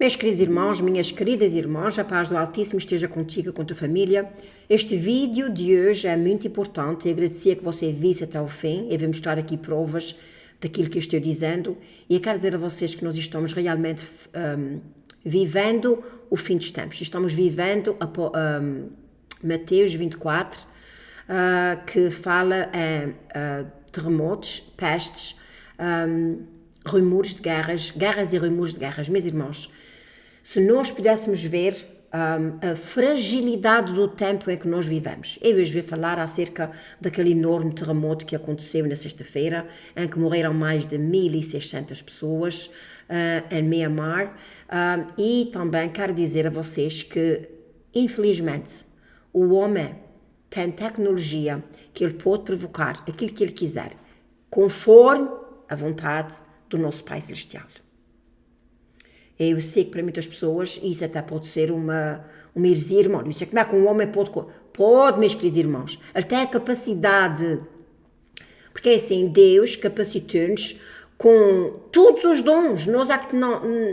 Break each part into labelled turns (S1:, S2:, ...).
S1: Meus queridos irmãos, minhas queridas irmãs, a paz do Altíssimo esteja contigo e com a tua família. Este vídeo de hoje é muito importante e agradecia que você visse até o fim. Eu vou mostrar aqui provas daquilo que eu estou dizendo e eu quero dizer a vocês que nós estamos realmente vivendo o fim dos tempos. Estamos vivendo Mateus 24, que fala em terremotos, pestes, rumores de guerras e rumores de guerras. Meus irmãos, se nós pudéssemos ver a fragilidade do tempo em que nós vivemos. Eu hoje vou falar acerca daquele enorme terremoto que aconteceu na sexta-feira, em que morreram mais de 1.600 pessoas em Myanmar, e também quero dizer a vocês que, infelizmente, o homem tem tecnologia que ele pode provocar aquilo que ele quiser, conforme a vontade do nosso Pai Celestial. Eu sei que para muitas pessoas isso até pode ser uma heresia, irmão. Isso é como é que um homem pode, meus queridos irmãos. Ele tem a capacidade, porque é assim, Deus capacitou-nos com todos os dons. Nós é que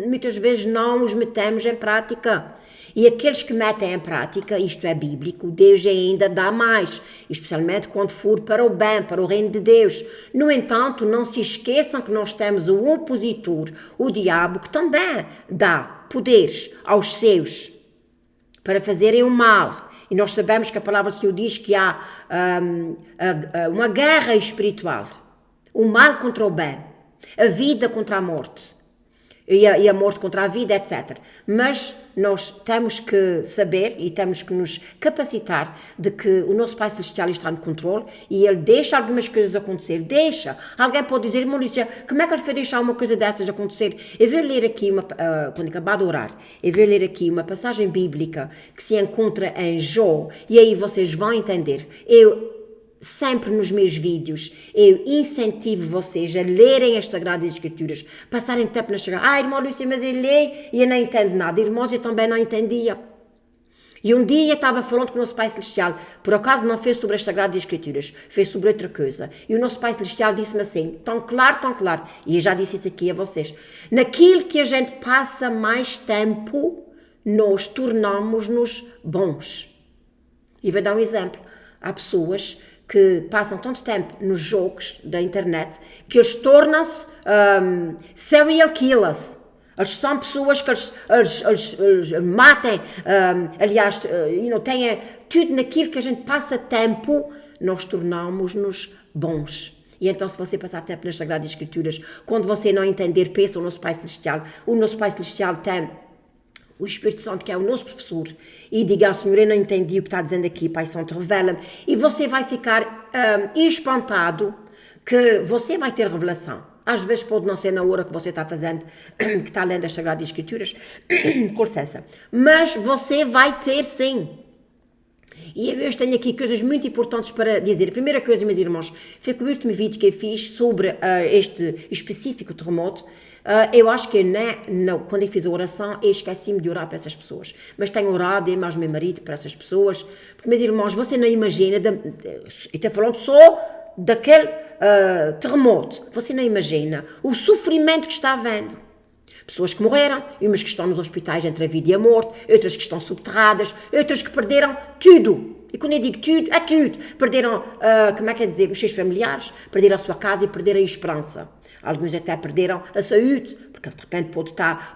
S1: muitas vezes não os metemos em prática. E aqueles que metem em prática, isto é bíblico, Deus ainda dá mais, especialmente quando for para o bem, para o reino de Deus. No entanto, não se esqueçam que nós temos o opositor, o diabo, que também dá poderes aos seus para fazerem o mal. E nós sabemos que a palavra do Senhor diz que há uma guerra espiritual, o mal contra o bem, a vida contra a morte. E a morte contra a vida, etc. Mas nós temos que saber e temos que nos capacitar de que o nosso Pai Celestial está no controle e Ele deixa algumas coisas acontecer. Deixa. Alguém pode dizer, Maurícia, como é que Ele foi deixar uma coisa dessas acontecer? Eu vou ler aqui, quando acabar de orar, eu vou ler aqui uma passagem bíblica que se encontra em Jó e aí vocês vão entender. Sempre nos meus vídeos, eu incentivo vocês a lerem as Sagradas Escrituras, passarem tempo nas Sagradas. Irmão Lúcia, mas eu leio e eu não entendo nada. Irmãos, eu também não entendia. E um dia eu estava falando com o nosso Pai Celestial, por acaso não fez sobre as Sagradas Escrituras, fez sobre outra coisa. E o nosso Pai Celestial disse-me assim, tão claro, e eu já disse isso aqui a vocês, naquilo que a gente passa mais tempo, nós tornamos-nos bons. E vou dar um exemplo. Há pessoas que passam tanto tempo nos jogos da internet que eles tornam-se serial killers. Eles são pessoas que eles matem, aliás, têm tudo naquilo que a gente passa tempo, nós tornamos-nos bons. E então, se você passar tempo nas Sagradas Escrituras, quando você não entender, pensa o nosso Pai Celestial. O nosso Pai Celestial tem o Espírito Santo, que é o nosso professor, e diga ao Senhor, eu não entendi o que está dizendo aqui, Pai Santo, revela-me. E você vai ficar espantado que você vai ter revelação. Às vezes pode não ser na hora que você está fazendo, que está lendo as Sagradas Escrituras, com licença. Mas você vai ter sim. E eu hoje tenho aqui coisas muito importantes para dizer. A primeira coisa, meus irmãos, foi que o último vídeo que eu fiz sobre este específico terremoto, eu acho que quando eu fiz a oração, eu esqueci-me de orar para essas pessoas. Mas tenho orado, eu mais meu marido, para essas pessoas. Porque, meus irmãos, você não imagina, eu estou falando só daquele terremoto, você não imagina o sofrimento que está havendo. Pessoas que morreram, umas que estão nos hospitais entre a vida e a morte, outras que estão subterradas, outras que perderam tudo. E quando eu digo tudo, é tudo. Perderam, os seus familiares, perderam a sua casa e perderam a esperança. Alguns até perderam a saúde, porque de repente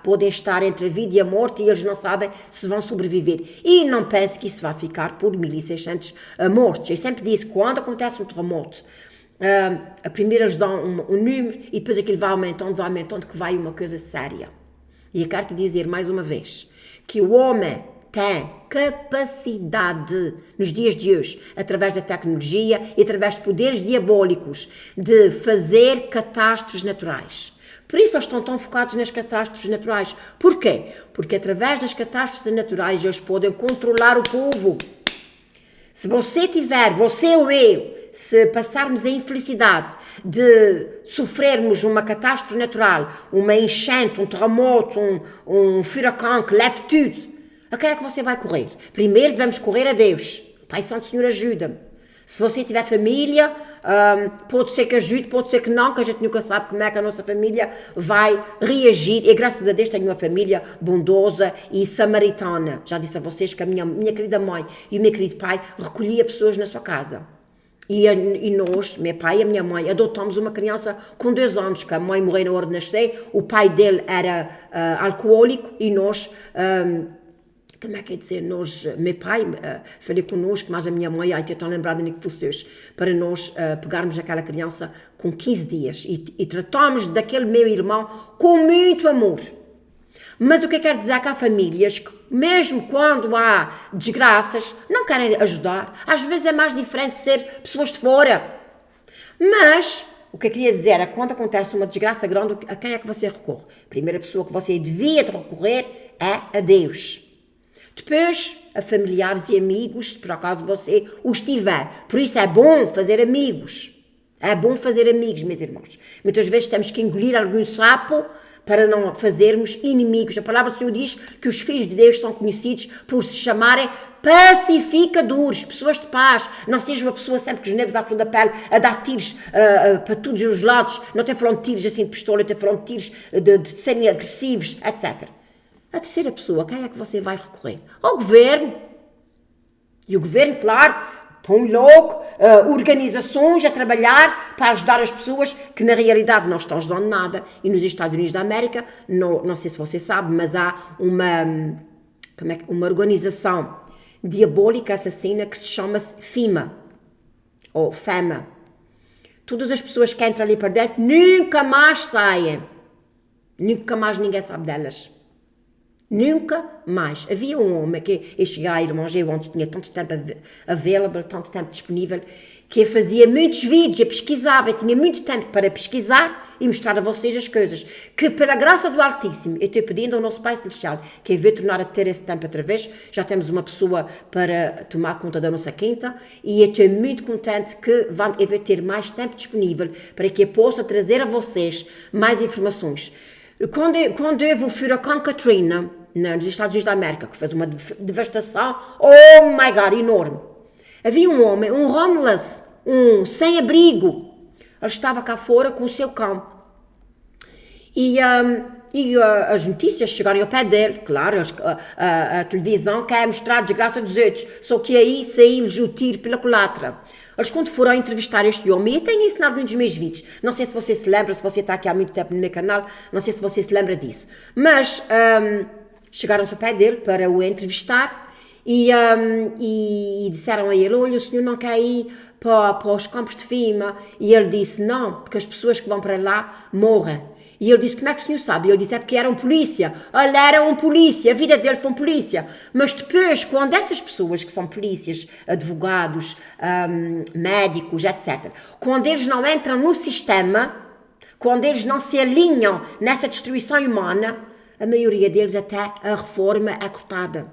S1: podem estar entre a vida e a morte e eles não sabem se vão sobreviver. E não pense que isso vai ficar por 1.600 mortes. Eu sempre disse, quando acontece um terremoto, a primeira eles dão um número e depois aquilo vai aumentando, que vai uma coisa séria. E eu quero te dizer mais uma vez que o homem tem capacidade nos dias de hoje, através da tecnologia e através de poderes diabólicos, de fazer catástrofes naturais. Por isso eles estão tão focados nas catástrofes naturais. Porquê? Porque através das catástrofes naturais eles podem controlar o povo. Se você ou eu, se passarmos a infelicidade de sofrermos uma catástrofe natural, uma enchente, um terremoto, um furacão que leve tudo, a quem é que você vai correr? Primeiro devemos correr a Deus. Pai Santo, Senhor, ajuda-me. Se você tiver família, pode ser que ajude, pode ser que não, que a gente nunca sabe como é que a nossa família vai reagir. E graças a Deus tenho uma família bondosa e samaritana. Já disse a vocês que a minha querida mãe e o meu querido pai recolhia pessoas na sua casa. E nós, meu pai e a minha mãe, adotamos uma criança com 2 anos, que a mãe morreu na hora de nascer, o pai dele era alcoólico e nós... como é que é dizer, meu pai falou connosco, mas a minha mãe, estou tão lembrada de que fosse para nós pegarmos aquela criança com 15 dias e tratámos daquele meu irmão com muito amor. Mas o que eu quero dizer é que há famílias que, mesmo quando há desgraças, não querem ajudar. Às vezes é mais diferente ser pessoas de fora. Mas o que eu queria dizer é que quando acontece uma desgraça grande, a quem é que você recorre? A primeira pessoa que você devia recorrer é a Deus. Depois, a familiares e amigos, se por acaso você os tiver. Por isso é bom fazer amigos. É bom fazer amigos, meus irmãos. Muitas vezes temos que engolir algum sapo para não fazermos inimigos. A palavra do Senhor diz que os filhos de Deus são conhecidos por se chamarem pacificadores, pessoas de paz. Não seja uma pessoa sempre com os nervos à flor da pele a dar tiros para todos os lados. Não estou falando de tiros assim de pistola, estou falando de tiros de serem agressivos, etc. A terceira pessoa, quem é que você vai recorrer? Ao governo. E o governo, claro, põe logo organizações a trabalhar para ajudar as pessoas que na realidade não estão ajudando nada. E nos Estados Unidos da América, não sei se você sabe, mas há uma organização diabólica assassina que se chama-se FEMA, ou FEMA. Todas as pessoas que entram ali para dentro nunca mais saem. Nunca mais ninguém sabe delas. Nunca mais. Havia um homem que eu cheguei a irmãos, eu antes tinha tanto tempo available, tanto tempo disponível, que eu fazia muitos vídeos, eu pesquisava, eu tinha muito tempo para pesquisar e mostrar a vocês as coisas, que pela graça do Altíssimo, eu estou pedindo ao nosso Pai Celestial, que eu vou tornar a ter esse tempo outra vez, já temos uma pessoa para tomar conta da nossa quinta, e eu estou muito contente que eu vou ter mais tempo disponível para que eu possa trazer a vocês mais informações. Quando houve o furacão Katrina, nos Estados Unidos da América, que fez uma devastação, oh my God, enorme. Havia um homem, um homeless, um sem-abrigo. Ele estava cá fora com o seu cão. E as notícias chegaram ao pé dele, claro, a televisão quer mostrar a desgraça dos outros, só que aí saiu-lhes o tiro pela culatra. Eles quando foram entrevistar este homem, eu tenho isso em alguns dos meus vídeos, não sei se você se lembra, se você está aqui há muito tempo no meu canal, não sei se você se lembra disso, mas chegaram-se ao pé dele para o entrevistar e disseram a ele, olha, o senhor não quer ir para os campos de FEMA? E ele disse, não, porque as pessoas que vão para lá morrem. E ele disse, como é que o senhor sabe? E ele disse, é porque era um polícia. Ele era um polícia, a vida dele foi um polícia. Mas depois, quando essas pessoas que são polícias, advogados, médicos, etc., quando eles não entram no sistema, quando eles não se alinham nessa destruição humana, a maioria deles até a reforma é cortada.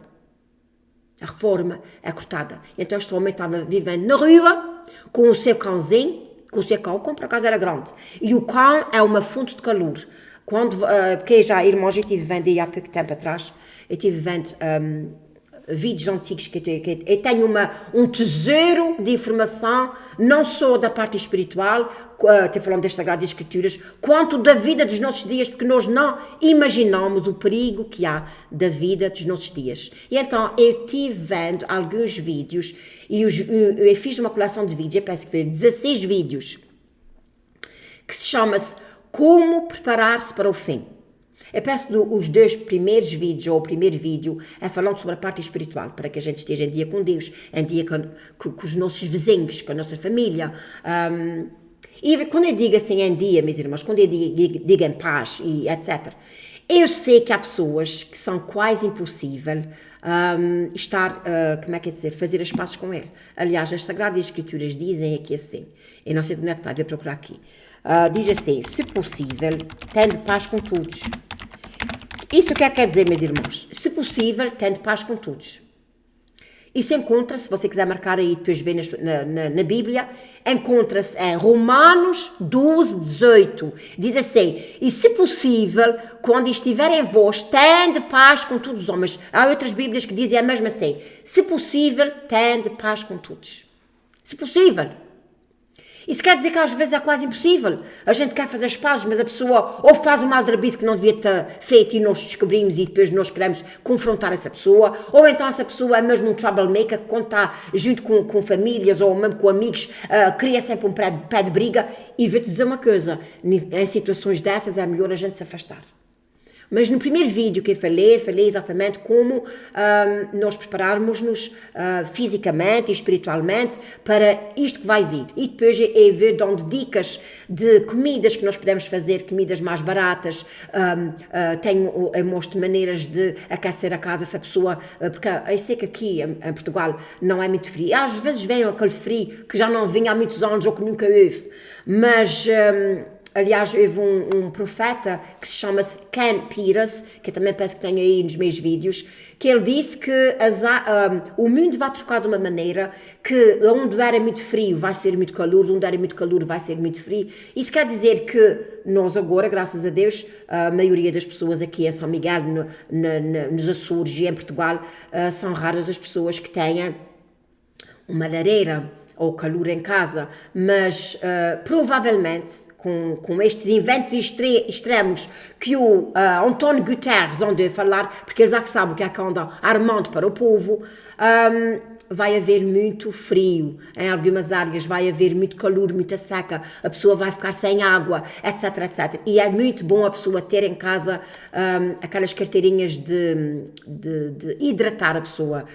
S1: A reforma é cortada. Então este homem estava vivendo na rua, com o seu cãozinho, com o seu cão, como por acaso era grande. E o cão é uma fonte de calor. Porque já, irmãos, eu estive vendo aí há pouco tempo atrás, eu estive vendo vídeos antigos que eu tenho um tesouro de informação, não só da parte espiritual, estou falando das Sagradas Escrituras, quanto da vida dos nossos dias, porque nós não imaginamos o perigo que há da vida dos nossos dias. E então eu estive vendo alguns vídeos, e eu fiz uma coleção de vídeos, eu penso que foi 16 vídeos, que se chama-se Como Preparar-se para o Fim. Eu peço os 2 primeiros vídeos, ou o primeiro vídeo, é falando sobre a parte espiritual, para que a gente esteja em dia com Deus, em dia com os nossos vizinhos, com a nossa família. E quando eu digo assim em dia, meus irmãos, quando eu digo em paz e etc., eu sei que há pessoas que são quase impossível fazer as pazes com ele. Aliás, as Sagradas Escrituras dizem aqui assim, eu não sei de onde é que está, vou procurar aqui. Diz assim, se possível, tende paz com todos. Isso o que é que quer dizer, meus irmãos? Se possível, tende paz com todos. Isso encontra-se, se você quiser marcar aí e depois ver na Bíblia, encontra-se em Romanos 12, 18. Diz assim, e se possível, quando estiver em vós, tende paz com todos os homens. Há outras Bíblias que dizem a mesma assim, se possível, tende paz com todos. Se possível. Isso quer dizer que às vezes é quase impossível. A gente quer fazer as pazes, mas a pessoa ou faz uma aldrabice que não devia ter feito e nós descobrimos e depois nós queremos confrontar essa pessoa, ou então essa pessoa é mesmo um troublemaker que quando está junto com famílias ou mesmo com amigos, cria sempre um pé de briga. E vou-te dizer uma coisa, em situações dessas é melhor a gente se afastar. Mas no primeiro vídeo que eu falei exatamente como nós prepararmos-nos fisicamente e espiritualmente para isto que vai vir. E depois eu vou dando dicas de comidas que nós podemos fazer, comidas mais baratas. Eu mostro maneiras de aquecer a casa se a pessoa... Porque eu sei que aqui em Portugal não é muito frio. Às vezes vem aquele frio que já não vinha há muitos anos ou que nunca houve. Mas... aliás, houve um profeta que se chama-se Ken Peters, que eu também penso que tem aí nos meus vídeos, que ele disse que o mundo vai trocar de uma maneira que onde era muito frio vai ser muito calor, onde era muito calor vai ser muito frio. Isso quer dizer que nós agora, graças a Deus, a maioria das pessoas aqui em São Miguel, nos Açores e em Portugal, são raras as pessoas que têm uma lareira ou calor em casa, mas provavelmente com estes eventos extremos que o António Guterres andou a falar, porque eles já que sabem o que é que andam armando para o povo, vai haver muito frio, em algumas áreas vai haver muito calor, muita seca, a pessoa vai ficar sem água, etc, etc. E é muito bom a pessoa ter em casa aquelas carteirinhas de hidratar a pessoa.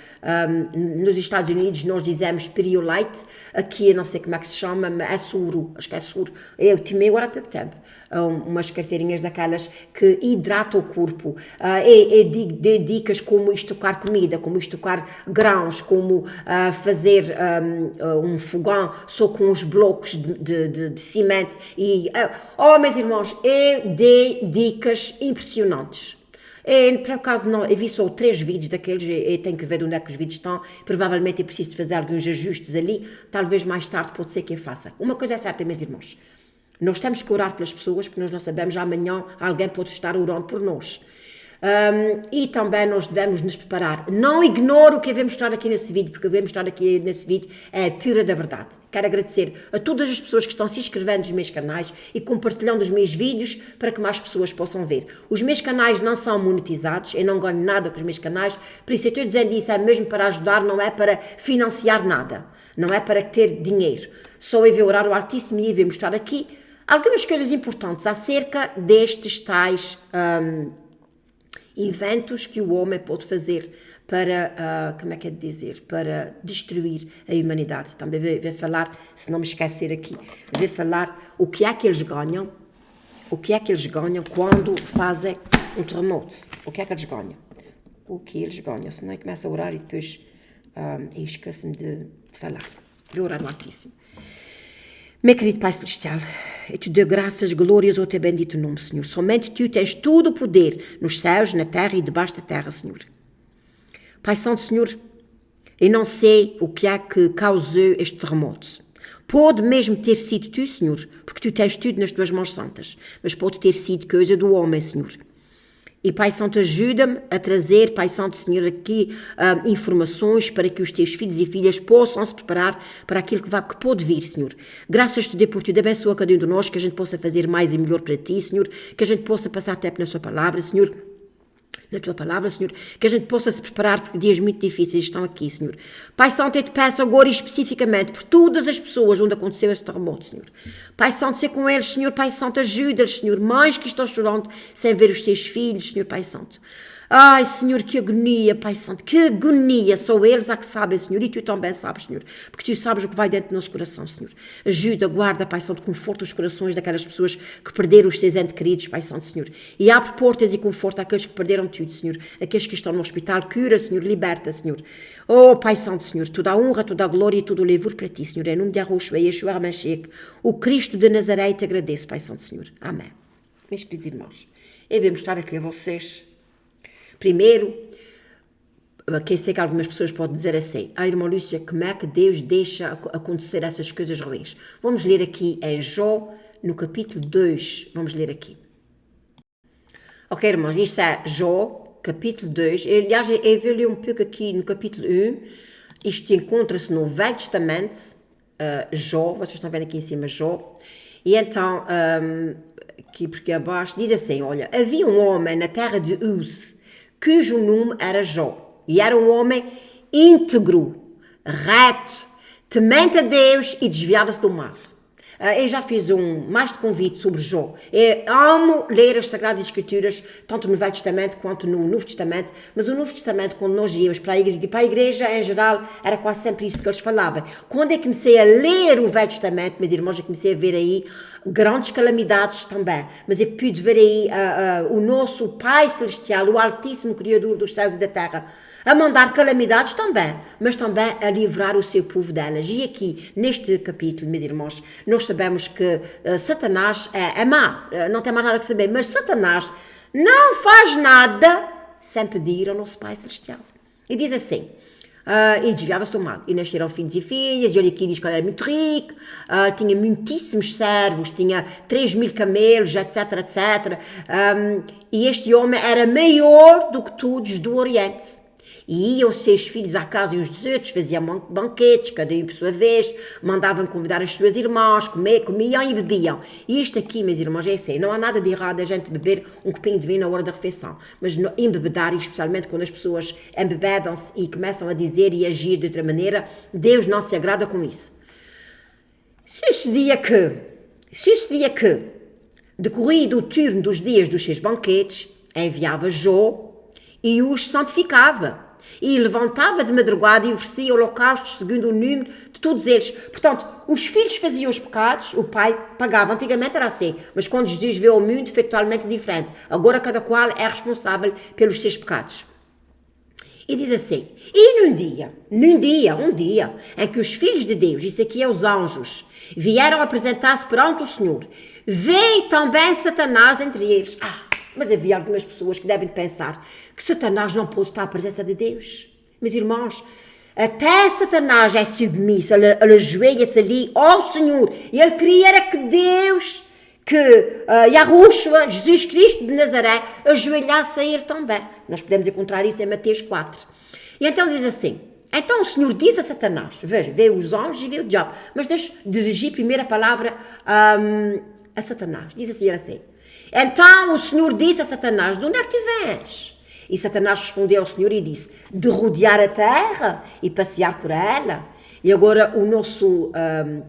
S1: Nos Estados Unidos nós dizemos Pedialyte, aqui eu não sei como é que se chama, mas é Suro, acho que é Suro. Eu tomei agora há pouco tempo umas carteirinhas daquelas que hidratam o corpo. E dicas como estocar comida, como estocar grãos, como fazer um fogão só com os blocos de cimento. Meus irmãos, eu dei dicas impressionantes. Por acaso, não, eu vi só 3 vídeos daqueles, eu tenho que ver onde é que os vídeos estão, provavelmente eu preciso de fazer alguns ajustes ali, talvez mais tarde pode ser que eu faça. Uma coisa é certa, meus irmãos, nós temos que orar pelas pessoas, porque nós não sabemos, amanhã alguém pode estar orando por nós. E também nós devemos nos preparar. Não ignore o que eu vou mostrar aqui nesse vídeo, porque eu vou mostrar aqui nesse vídeo é a pura da verdade. Quero agradecer a todas as pessoas que estão se inscrevendo nos meus canais e compartilhando os meus vídeos para que mais pessoas possam ver. Os meus canais não são monetizados, eu não ganho nada com os meus canais, por isso eu estou dizendo isso é mesmo para ajudar, não é para financiar nada, não é para ter dinheiro. Só eu vou orar o Altíssimo e eu vou mostrar aqui algumas coisas importantes acerca destes tais eventos que o homem pode fazer para, como é que é de dizer, para destruir a humanidade. Também vou falar, se não me esquecer aqui, vou falar o que é que eles ganham, quando fazem um terremoto. O que é que eles ganham? O que eles ganham, senão eu começo a orar e depois eu esqueço-me de falar. Vou orar no Altíssimo. Meu querido Pai Celestial, eu te dou graças, glórias ao teu bendito nome, Senhor. Somente tu tens todo o poder nos céus, na terra e debaixo da terra, Senhor. Pai Santo, Senhor, eu não sei o que é que causou este terremoto. Pode mesmo ter sido tu, Senhor, porque tu tens tudo nas tuas mãos santas, mas pode ter sido coisa do homem, Senhor. E Pai Santo, ajuda-me a trazer, Pai Santo, Senhor, aqui informações para que os teus filhos e filhas possam se preparar para aquilo que pode vir, Senhor. Graças te dê por tudo, abençoa cada um de nós, que a gente possa fazer mais e melhor para ti, Senhor, que a gente possa passar tempo na sua palavra, Senhor, na tua palavra, Senhor, que a gente possa se preparar porque dias muito difíceis estão aqui, Senhor. Pai Santo, eu te peço agora especificamente por todas as pessoas onde aconteceu este terremoto, Senhor. Pai Santo, seja com eles, Senhor. Pai Santo, ajuda-os, Senhor, mais que estão chorando sem ver os teus filhos, Senhor, Pai Santo. Ai, Senhor, que agonia, Pai Santo, que agonia, só eles é que sabem, Senhor, e tu também sabes, Senhor, porque tu sabes o que vai dentro do nosso coração, Senhor. Ajuda, guarda, Pai Santo, conforta os corações daquelas pessoas que perderam os seus entes queridos, Pai Santo, Senhor, e abre portas e conforta aqueles que perderam tudo, Senhor, aqueles que estão no hospital, cura, Senhor, liberta, Senhor. Oh, Pai Santo, Senhor, toda a honra, toda a glória e todo o louvor para ti, Senhor, em nome de Yahushua e Yeshua HaMashiach, o Cristo de Nazaré, te agradeço, Pai Santo, Senhor. Amém. Meus queridos irmãos, eu vou mostrar aqui a vocês. Primeiro, que sei que algumas pessoas podem dizer assim, irmã Lúcia, como é que Deus deixa acontecer essas coisas ruins? Vamos ler aqui em Jó, no capítulo 2, vamos ler aqui. Ok, irmãos, isto é Jó, capítulo 2, aliás, eu vou ler um pouco aqui no capítulo 1, isto encontra-se no Velho Testamento, Jó, vocês estão vendo aqui em cima Jó, e então, aqui porque abaixo, diz assim, olha, havia um homem na terra de Uz, cujo nome era Jó, e era um homem íntegro, reto, temente a Deus e desviava-se do mal. Eu já fiz mais de convite sobre Jó. Eu amo ler as Sagradas Escrituras, tanto no Velho Testamento quanto no Novo Testamento, mas o Novo Testamento, quando nós íamos para a igreja em geral, era quase sempre isso que eles falavam. Quando eu comecei a ler o Velho Testamento, meus irmãos, eu comecei a ver aí grandes calamidades também, mas eu pude ver aí o nosso Pai Celestial, o Altíssimo Criador dos céus e da terra, a mandar calamidades também, mas também a livrar o seu povo delas. E aqui, neste capítulo, meus irmãos, nós sabemos que Satanás é mau, não tem mais nada que saber, mas Satanás não faz nada sem pedir ao nosso Pai Celestial. E diz assim, e desviava-se do mal, e nasceram filhos e filhas, e olha aqui diz que ele era muito rico, tinha muitíssimos servos, tinha 3.000 camelos, etc, etc, e este homem era maior do que todos do Oriente. E iam os seus filhos à casa uns dos outros, faziam banquetes, cada um por sua vez, mandavam convidar as suas irmãs, comiam e bebiam. E isto aqui, meus irmãos, é assim, não há nada de errado a gente beber um copinho de vinho na hora da refeição, mas embebedar, especialmente quando as pessoas embebedam-se e começam a dizer e agir de outra maneira, Deus não se agrada com isso. Sucedia que, decorrido o turno dos dias dos seus banquetes, enviava Jó e os santificava. E levantava de madrugada e oferecia holocaustos segundo o número de todos eles. Portanto, os filhos faziam os pecados, o pai pagava. Antigamente era assim, mas quando Jesus veio ao mundo foi totalmente diferente. Agora cada qual é responsável pelos seus pecados. E diz assim, e um dia, em que os filhos de Deus, isso aqui é os anjos, vieram apresentar-se perante o Senhor, veio também Satanás entre eles. Mas havia algumas pessoas que devem pensar que Satanás não pode estar à presença de Deus. Meus irmãos, até Satanás é submisso, ele ajoelha-se ali ao Senhor. E ele queria que Deus, que Yahushua, Jesus Cristo de Nazaré, ajoelhasse a ele também. Nós podemos encontrar isso em Mateus 4. E então diz assim, então o Senhor disse a Satanás, veja, veio os anjos e veio o diabo, mas deixa dirigir primeiro a palavra a Satanás. Diz assim, então o Senhor disse a Satanás, de onde é que tu vens? E Satanás respondeu ao Senhor e disse, de rodear a terra e passear por ela. E agora o nosso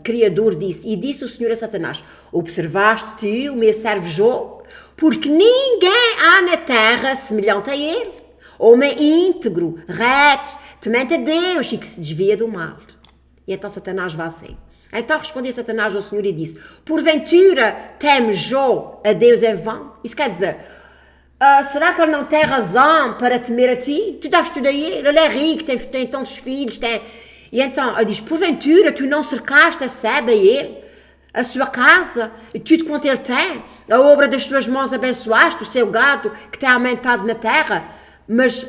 S1: Criador disse, e disse o Senhor a Satanás, observaste tu o meu servo Jó? Porque ninguém há na terra semelhante a ele, homem íntegro, reto, temente a Deus e que se desvia do mal. E então Satanás vai assim. Então respondeu Satanás ao Senhor e disse, porventura teme Jó a Deus em vão? Isso quer dizer, será que ele não tem razão para temer a ti? Tu dás tudo a ele é rico, tem tantos filhos, tem... E então ele diz, porventura tu não cercaste a sebe a ele, a sua casa, e tudo quanto ele tem, a obra das suas mãos abençoaste, o seu gado que tem aumentado na terra, mas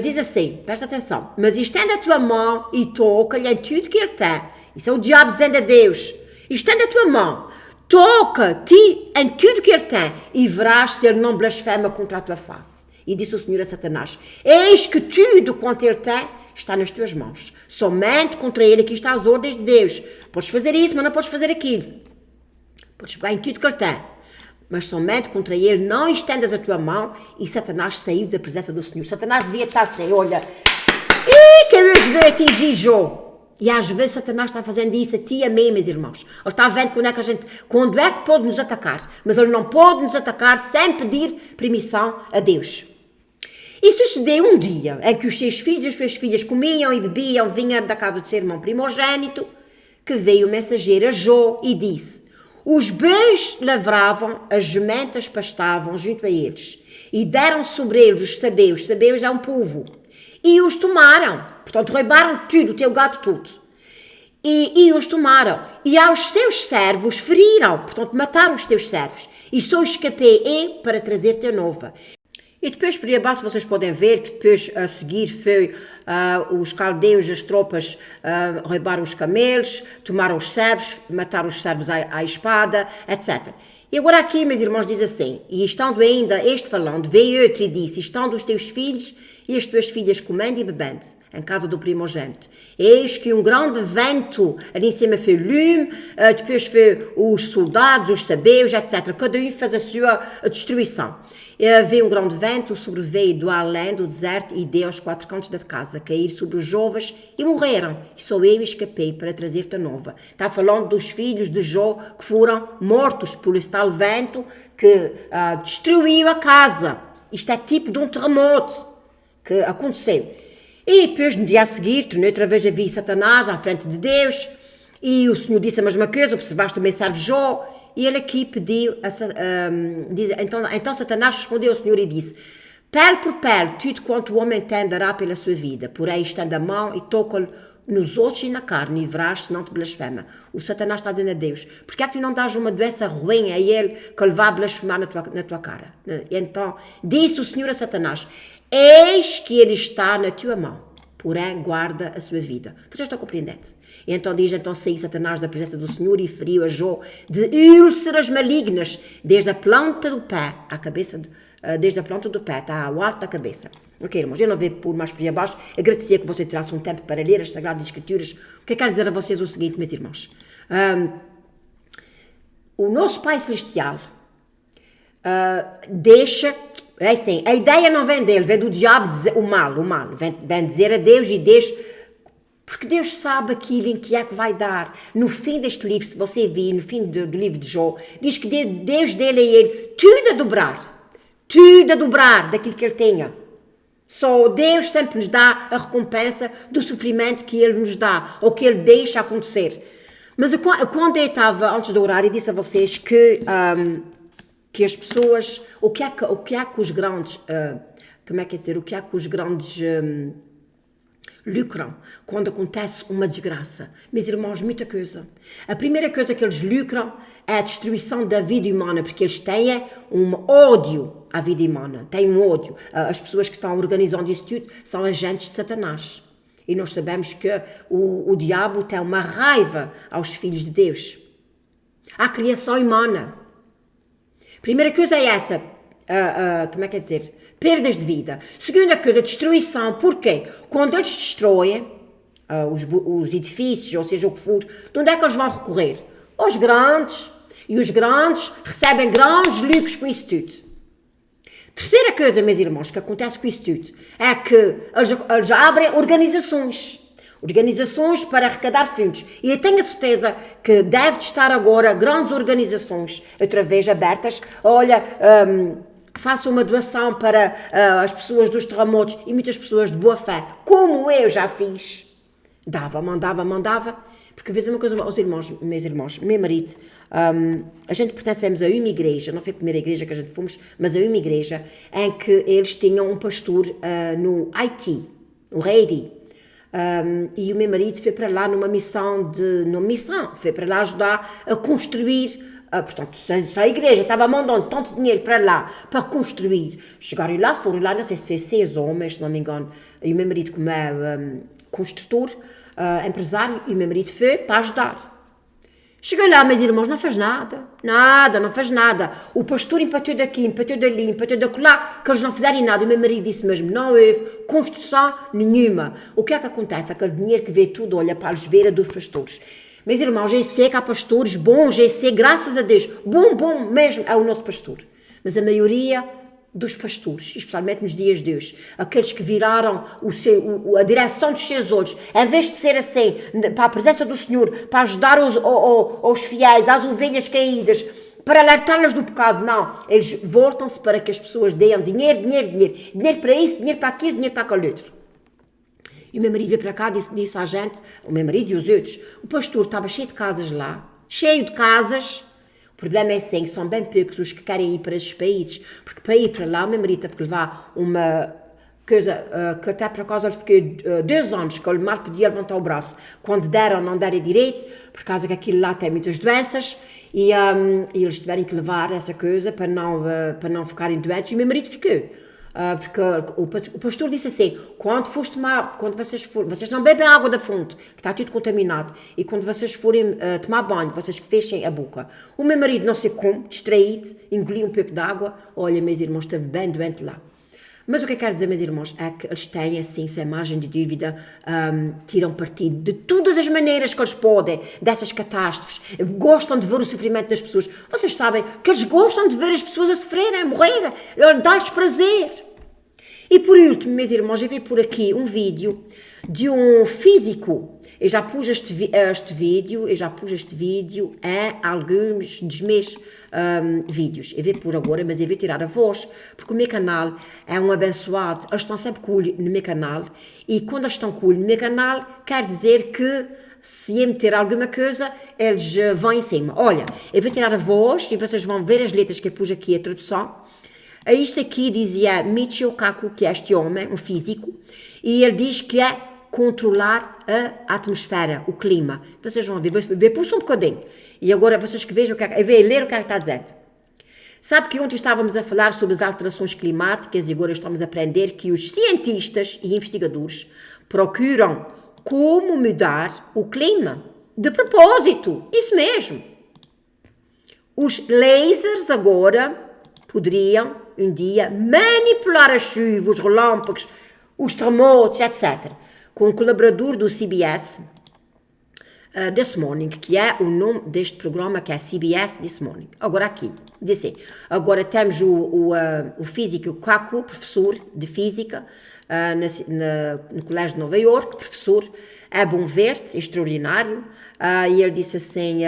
S1: diz assim, presta atenção, mas estende a tua mão e toca-lhe em tudo que ele tem. Isso é o diabo dizendo a Deus, estende a tua mão, toca-te em tudo que ele tem e verás se ele não blasfema contra a tua face. E disse o Senhor a Satanás, eis que tudo quanto ele tem está nas tuas mãos. Somente contra ele aqui está as ordens de Deus. Podes fazer isso, mas não podes fazer aquilo. Podes pegar em tudo que ele tem. Mas somente contra ele não estendas a tua mão. E Satanás saiu da presença do Senhor. Satanás devia estar assim, olha, que eu veio atingir Jó. E às vezes Satanás está fazendo isso a ti e a mim, meus irmãos. Ele está vendo quando é que pode nos atacar. Mas ele não pode nos atacar sem pedir permissão a Deus. E sucedeu um dia em que os seus filhos e as suas filhas comiam e bebiam, vinham da casa do seu irmão primogênito, que veio o mensageiro a Jó e disse, os bois lavravam, as jumentas pastavam junto a eles, e deram sobre eles os sabeus é um povo, e os tomaram, portanto roubaram tudo, o teu gado tudo, e os tomaram, e aos seus servos feriram, portanto mataram os teus servos, e só escapei eu para trazer-te a nova. E depois, por aí abaixo, vocês podem ver que depois a seguir foi os caldeus, as tropas roubaram os camelos, tomaram os servos, mataram os servos à espada, etc. E agora aqui, meus irmãos, diz assim, e estando ainda este falando, veio outro e disse, estando os teus filhos e as tuas filhas comendo e bebendo. em casa do primogênito. Eis que um grande vento ali em cima fez lume, depois fez os soldados, os sabeus, etc. Cada um fez a sua destruição. Veio um grande vento, sobreveio do além do deserto e deu aos 4 cantos da casa, cair sobre os jovens e morreram. E só eu escapei para trazer-te a nova. Está falando dos filhos de Jó que foram mortos por esse tal vento que destruiu a casa. Isto é tipo de um terremoto que aconteceu. E depois, no dia a seguir, tornei outra vez a vir Satanás à frente de Deus e o Senhor disse a mesma coisa, observaste também serve Jó. E ele aqui pediu, então Satanás respondeu ao Senhor e disse, pele por pele, tudo quanto o homem tem dará pela sua vida, porém estenda a mão e toca-lhe nos ossos e na carne e verás se não te blasfema. O Satanás está dizendo a Deus, porque é que tu não dás uma doença ruim a ele que ele vá blasfemar na tua cara? E então disse o Senhor a Satanás, eis que ele está na tua mão, porém guarda a sua vida. Vocês estão compreendendo? E então saiu Satanás da presença do Senhor e feriu a Jó de úlceras malignas, desde a planta do pé à cabeça, desde a planta do pé até ao alto da cabeça. Ok, irmãos, eu não vou pôr mais por aí abaixo, agradecia que você tirasse um tempo para ler as Sagradas Escrituras. O que eu quero dizer a vocês é o seguinte, meus irmãos. O nosso Pai Celestial deixa... É assim, a ideia não vem dele, vem do diabo dizer o mal. Vem dizer a Deus e Deus... Porque Deus sabe aquilo em que é que vai dar. No fim deste livro, se você vir, no fim do livro de Jó, diz que Deus dele a ele tudo a dobrar daquilo que ele tinha. Só Deus sempre nos dá a recompensa do sofrimento que ele nos dá, ou que ele deixa acontecer. Mas quando eu estava, antes de orar, eu disse a vocês que as pessoas, o que é que os grandes, lucram quando acontece uma desgraça. Meus irmãos, muita coisa. A primeira coisa que eles lucram é a destruição da vida humana, porque eles têm um ódio à vida humana, têm um ódio. As pessoas que estão organizando isso tudo são agentes de Satanás. E nós sabemos que o diabo tem uma raiva aos filhos de Deus, à criação humana. Primeira coisa é essa, perdas de vida. Segunda coisa, destruição. Porquê? Quando eles destroem os edifícios, ou seja, o que for, de onde é que eles vão recorrer? Aos grandes. E os grandes recebem grandes lucros com isso tudo. Terceira coisa, meus irmãos, que acontece com isso tudo, é que eles abrem organizações para arrecadar fundos. E eu tenho a certeza que deve estar agora grandes organizações, outra vez abertas. Olha... faça uma doação para as pessoas dos terremotos e muitas pessoas de boa fé, como eu já fiz. Mandava, porque às vezes uma coisa aos irmãos, meus irmãos, meu marido, a gente pertencemos a uma igreja, não foi a primeira igreja que a gente fomos, mas a uma igreja em que eles tinham um pastor no Haiti, no Haiti. E o meu marido foi para lá numa missão, foi para lá ajudar a construir. Portanto, se a igreja estava mandando tanto dinheiro para lá, para construir, chegaram lá, foram lá, não sei se foi 6 homens, se não me engano, e o meu marido, como é construtor, empresário, e o meu marido foi para ajudar. Cheguei lá, meus irmãos, não fez nada. O pastor empatou daqui, empatou dali, empatou daquela, que eles não fizerem nada. O meu marido disse mesmo, não houve construção nenhuma. O que é que acontece? Aquele dinheiro que vê tudo, olha para a algebeira dos pastores. Meus irmãos, eu sei que há pastores bons, eu sei, graças a Deus, bom mesmo é o nosso pastor. Mas a maioria dos pastores, especialmente nos dias de hoje, aqueles que viraram a direção dos seus olhos, em vez de ser assim, para a presença do Senhor, para ajudar os fiéis, às ovelhas caídas, para alertá-las do pecado, não. Eles voltam-se para que as pessoas deem dinheiro para isso, dinheiro para aquilo, dinheiro para aquele outro. E o meu marido veio para cá, disse à gente, o meu marido e os outros, o pastor estava cheio de casas lá, O problema é assim, são bem poucos os que querem ir para esses países, porque para ir para lá, o meu marido teve que levar uma coisa que até por acaso ele ficou 2 anos, que ele mal podia levantar o braço. Quando não deram direito, por causa que aquilo lá tem muitas doenças, e eles tiveram que levar essa coisa para não ficarem doentes, e o meu marido ficou. Porque o pastor disse assim, quando vocês não bebem água da fonte, que está tudo contaminado, e quando vocês forem tomar banho, vocês que fechem a boca. O meu marido, não sei como, distraído, engoliu um pouco de água, olha, meus irmãos, esteve bem doente lá. Mas o que eu quero dizer, meus irmãos, é que eles têm, assim, sem margem de dúvida, tiram partido de todas as maneiras que eles podem dessas catástrofes, gostam de ver o sofrimento das pessoas. Vocês sabem que eles gostam de ver as pessoas a sofrerem, a morrer, dá-lhes prazer. E por último, meus irmãos, eu vi por aqui um vídeo de um físico. Eu já pus este vídeo em alguns dos meus vídeos. Eu vou por agora, mas eu vou tirar a voz, porque o meu canal é um abençoado. Eles estão sempre cool no meu canal, e quando eles estão cool no meu canal, quer dizer que se eu meter alguma coisa, eles vão em cima. Olha, eu vou tirar a voz e vocês vão ver as letras que eu pus aqui, a tradução. Isto aqui dizia Michio Kaku, que é este homem, um físico, e ele diz que é controlar a atmosfera, o clima. Vocês vão ver por um bocadinho. E agora vocês que vejam, eu vou ler o que está dizendo. Sabe que ontem estávamos a falar sobre as alterações climáticas e agora estamos a aprender que os cientistas e investigadores procuram como mudar o clima. De propósito, isso mesmo. Os lasers agora poderiam um dia manipular a chuva, os relâmpagos, os terremotos, etc. Com um colaborador do CBS This Morning, que é o nome deste programa, que é CBS This Morning. Agora aqui, diz assim, agora temos o físico Kaku, professor de física, no Colégio de Nova York, professor, é bom ver-te, extraordinário, e ele disse assim,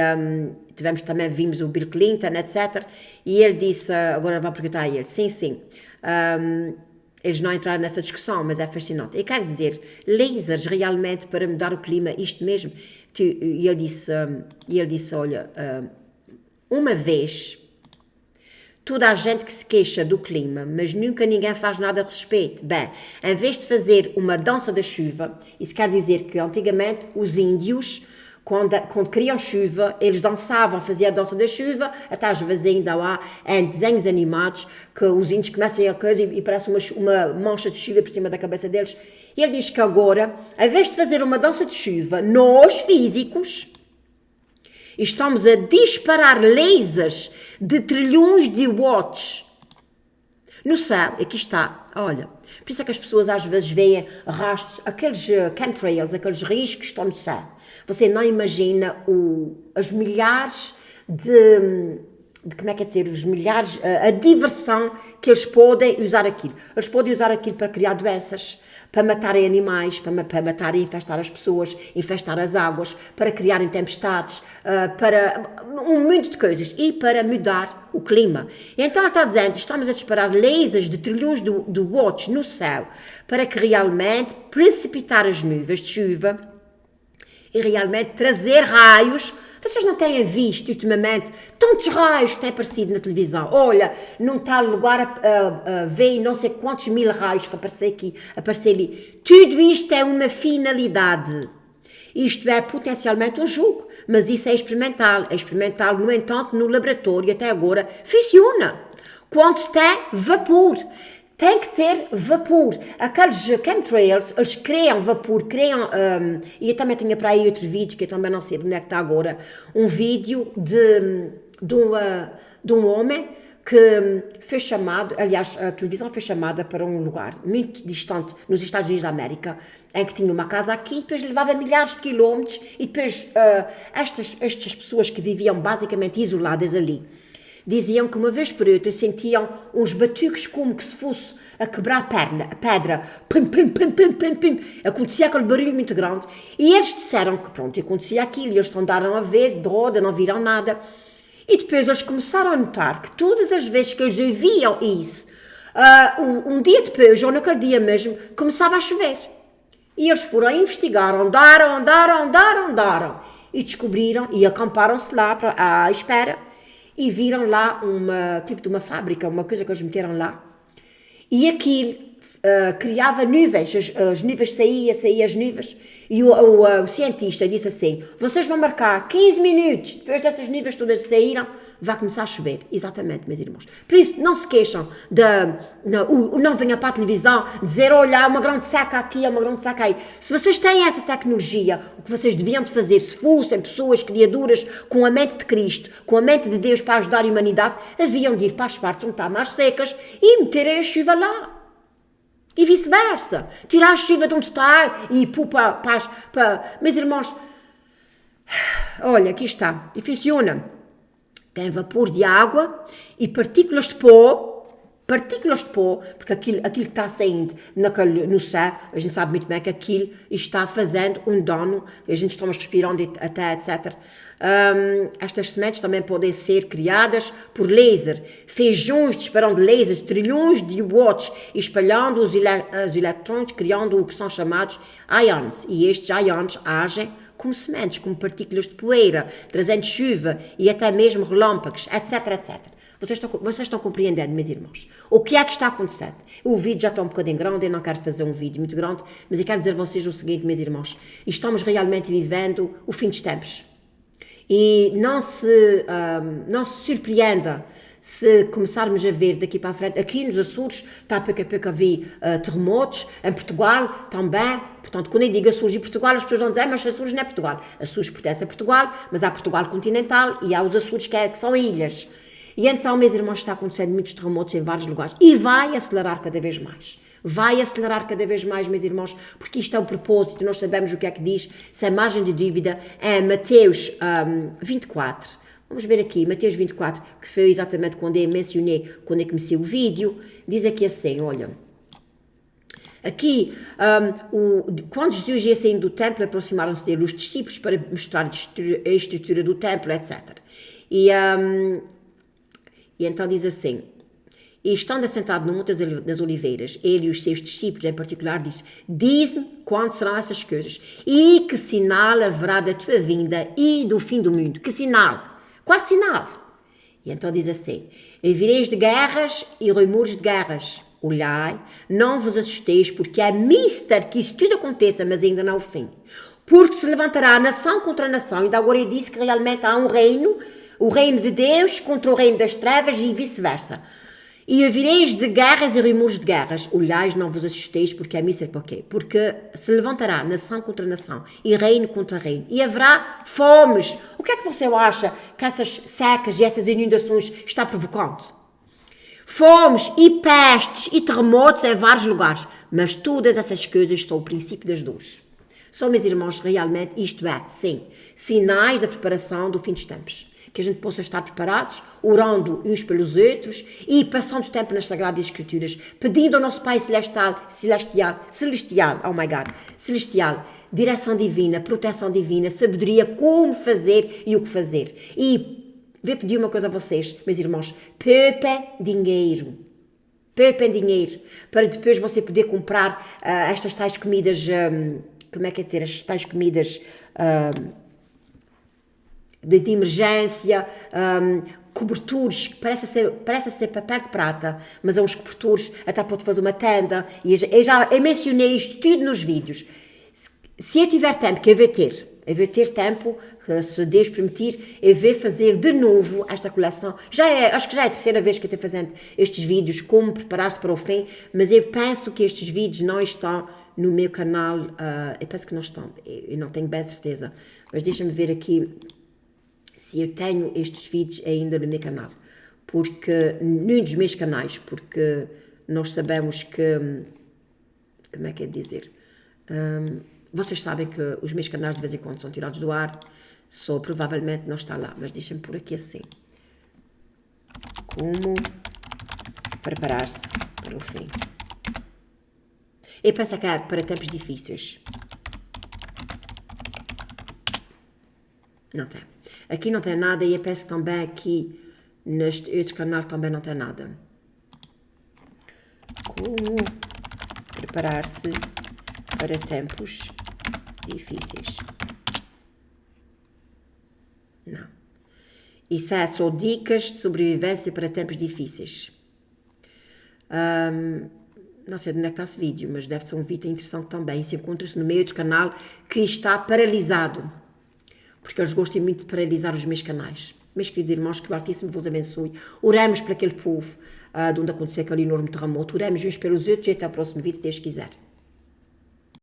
S1: vimos o Bill Clinton, etc. E ele disse, agora vou perguntar a ele, sim, eles não entraram nessa discussão, mas é fascinante. Eu quero dizer, lasers realmente para mudar o clima, isto mesmo. E ele disse, olha, uma vez, toda a gente que se queixa do clima, mas nunca ninguém faz nada a respeito. Bem, em vez de fazer uma dança da chuva, isso quer dizer que antigamente os índios, quando queriam chuva, eles dançavam, faziam a dança da chuva, até às vezes ainda há em desenhos animados que os índios começam a coisa e parece uma mancha de chuva por cima da cabeça deles. E ele diz que agora, em vez de fazer uma dança de chuva, nós, físicos, estamos a disparar lasers de trilhões de watts no céu. Aqui está, olha. Por isso é que as pessoas às vezes veem rastros, aqueles chemtrails, aqueles rios que estão no céu. Você não imagina as milhares como é que é dizer, os milhares, a diversão que eles podem usar aquilo. Eles podem usar aquilo para criar doenças, para matarem animais, para matarem e infestar as pessoas, infestar as águas, para criarem tempestades, para um monte de coisas e para mudar o clima. Então ele está dizendo, estamos a disparar lasers de trilhões de watts no céu para que realmente precipitar as nuvens de chuva e realmente trazer raios. Vocês não têm visto ultimamente tantos raios que têm aparecido na televisão? Olha, num tal lugar veio não sei quantos mil raios que aparecem ali. Tudo isto é uma finalidade. Isto é potencialmente um jogo, mas isso é experimental. É experimental, no entanto, no laboratório até agora funciona. Quando se tem vapor. Tem que ter vapor. Aqueles chemtrails, eles criam vapor, e eu também tinha para aí outro vídeo, que eu também não sei onde é que está agora, um vídeo de um homem que foi chamado, aliás, a televisão foi chamada para um lugar muito distante, nos Estados Unidos da América, em que tinha uma casa aqui, depois levava milhares de quilómetros, e depois estas pessoas que viviam basicamente isoladas ali, diziam que uma vez por outra sentiam uns batuques como que se fosse a quebrar a pedra. Pum, pum, pum, pum, pum, pum. Acontecia aquele barulho muito grande. E eles disseram que pronto, acontecia aquilo. E eles andaram a ver, de roda, não viram nada. E depois eles começaram a notar que todas as vezes que eles ouviam isso, um dia depois, ou naquele dia mesmo, começava a chover. E eles foram investigar, andaram. E descobriram, e acamparam-se lá à espera. E viram lá tipo de uma fábrica, uma coisa que eles meteram lá. E aquilo criava nuvens, as nuvens saía as nuvens. E o cientista disse assim, vocês vão marcar 15 minutos, depois dessas nuvens todas saíram, vai começar a chover. Exatamente, meus irmãos. Por isso, não se queixam, não venham para a televisão dizer, olha, há uma grande seca aqui, há uma grande seca aí. Se vocês têm essa tecnologia, o que vocês deviam de fazer, se fossem pessoas criadoras com a mente de Cristo, com a mente de Deus para ajudar a humanidade, haviam de ir para as partes onde estão mais secas e meterem a chuva lá. E vice-versa. Tirar a chuva de onde está e pôr para... Meus irmãos, olha, aqui está. E funciona. Tem vapor de água e partículas de pó, porque aquilo que está saindo no céu, a gente sabe muito bem que aquilo está fazendo um dano, a gente estamos respirando até, etc. Estas sementes também podem ser criadas por laser, feijões disparando lasers, trilhões de watts, espalhando os eletrões, criando o que são chamados ions, e estes ions agem como sementes, como partículas de poeira, trazendo chuva e até mesmo relâmpagos, etc, etc. Vocês estão compreendendo, meus irmãos? O que é que está acontecendo? O vídeo já está um bocadinho grande, eu não quero fazer um vídeo muito grande, mas eu quero dizer a vocês o seguinte, meus irmãos. Estamos realmente vivendo o fim dos tempos. E não se surpreenda se começarmos a ver daqui para a frente, aqui nos Açores, está a pouco a haver terremotos, em Portugal também. Portanto, quando eu digo Açores e Portugal, as pessoas vão dizer, mas Açores não é Portugal. Açores pertence a Portugal, mas há Portugal continental e há os Açores que são ilhas. E então, meus irmãos, está acontecendo muitos terremotos em vários lugares e vai acelerar cada vez mais. Vai acelerar cada vez mais, meus irmãos, porque isto é o propósito, nós sabemos o que é que diz, sem margem de dúvida, é Mateus 24. Vamos ver aqui, Mateus 24, que foi exatamente quando eu mencionei, quando eu comecei o vídeo, diz aqui assim, olha... Aqui, quando Jesus ia saindo do templo, aproximaram-se dele os discípulos para mostrar a estrutura do templo, etc. E então diz assim, e estando assentado no Monte das Oliveiras, ele e os seus discípulos em particular, diz-me quando serão essas coisas e que sinal haverá da tua vinda e do fim do mundo. Que sinal? Qual sinal? E então diz assim, e vireis de guerras e rumores de guerras. Olhai, não vos assusteis, porque é mister que isso tudo aconteça, mas ainda não é o fim. Porque se levantará nação contra nação, ainda agora ele disse que realmente há um reino, o reino de Deus contra o reino das trevas e vice-versa. E havereis de guerras e rumores de guerras. Olhais, não vos assusteis, porque é mister, porquê? Porque se levantará nação contra nação e reino contra reino. E haverá fomes. O que é que você acha que essas secas e essas inundações está provocando? Fomes e pestes e terremotos em vários lugares. Mas todas essas coisas são o princípio das dores. São, meus irmãos, realmente isto é, sim, sinais da preparação do fim dos tempos. Que a gente possa estar preparados, orando uns pelos outros e passando tempo nas Sagradas Escrituras, pedindo ao nosso Pai Celestial, oh my God, Celestial, direção divina, proteção divina, sabedoria, como fazer e o que fazer. E vou pedir uma coisa a vocês, meus irmãos, poupem dinheiro, para depois você poder comprar estas tais comidas, estas tais comidas... de emergência, cobertores, que parece ser papel de prata, mas são uns cobertores, até pode fazer uma tenda, e eu mencionei isto tudo nos vídeos. Se eu tiver tempo, que eu vou ter tempo, se Deus permitir, eu vou fazer de novo esta coleção. Acho que já é a terceira vez que eu estou fazendo estes vídeos, como preparar-se para o fim, mas eu penso que estes vídeos não estão no meu canal, eu penso que não estão, eu não tenho bem certeza, mas deixa-me ver aqui se eu tenho estes vídeos ainda no meu canal, porque, num dos meus canais, porque nós sabemos que, como é que é dizer, vocês sabem que os meus canais de vez em quando são tirados do ar, só provavelmente não está lá, mas deixem-me por aqui assim, como preparar-se para o fim. Eu penso que é para tempos difíceis. Não tem. Aqui não tem nada e eu penso também aqui neste outro canal também não tem nada. Como preparar-se para tempos difíceis. Não. Isso é só dicas de sobrevivência para tempos difíceis. Não sei de onde é que está esse vídeo, mas deve ser um vídeo interessante também. Isso encontra-se no meio do canal que está paralisado. Porque eles gostam muito de paralisar os meus canais. Meus queridos irmãos, que o Altíssimo vos abençoe. Oremos para aquele povo de onde aconteceu aquele enorme terremoto. Oremos uns pelos outros e até ao próximo vídeo, se Deus quiser.